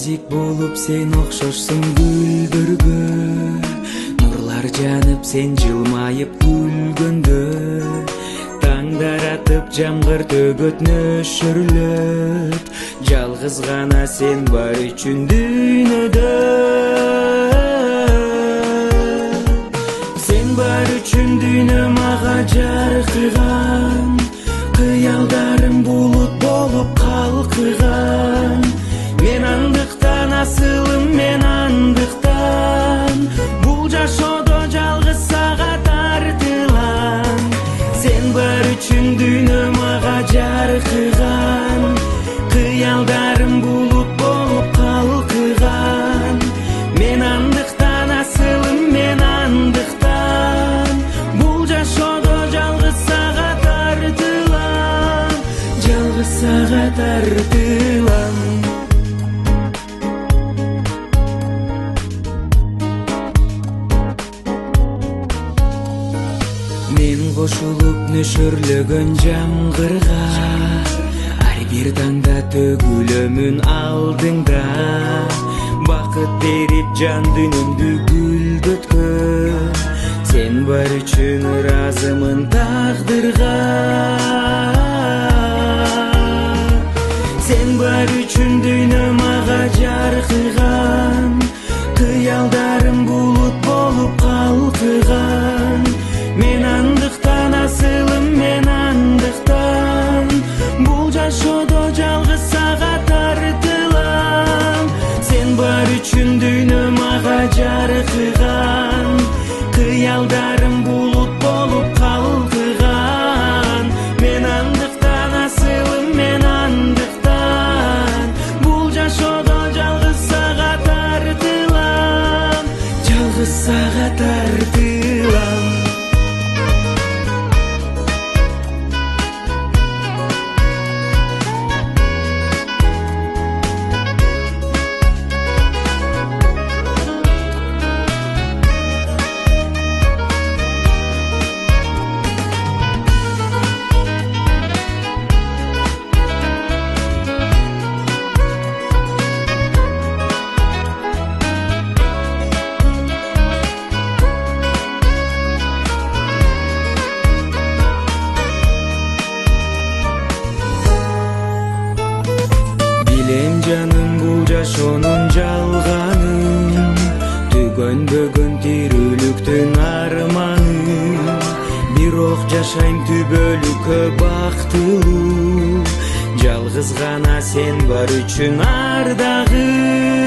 Нәзик болып сен оқшошсың гүлдерге, нұрлар жанып сен жылмайып күлгенде, таңдар атып жамғыр төгөт нөшірлөт, жалғыз ғана сен бар үшін дүйнөдө. Сен бар үшін дүйнө мага жарқыған, қиялдарым бұлыт болып қалқыған. Мен андықтан асылым, мен андықтан бұл жашоодо жалғыз сага тартылам. Сен бар үшін дүйнө мага жаркыган, кыялдарым булут болуп калкыган. Мен андықтан асылым, мен андықтан бул жашоодо жалгыз сага тартылам, жалгыз сага тартылам. Мен кошулуп нөшөрлөгөн жамгырга, ар бир таңда төгүлөмүн алдыңда. Бакыт берип жан дүйнөмдү гүлдөткөн, сен бар үчүн ыраазымын тагдырга. Сен бар үчүн дүйнө мага жаркыган, кыялдарым булут болуп калкыган. Мен андықтан асылым, мен андықтан бул жашоодо жалгыз сага тартылам. Сен бар үчүн дүйнө мага жаркыган, кыялдарым булут болуп калкыган. Мен андықтан асылым, мен андықтан бул жашоодо жалгыз сага тартылам, жалгыз сага тартылам. Билем жаным бул жашоонун жалганын, түгөнбөгөн тирүүлүктүн арманын. Бирок жашайм түбөлүккө бактылуу, жалгыз гана сен бар үчүн ардагым.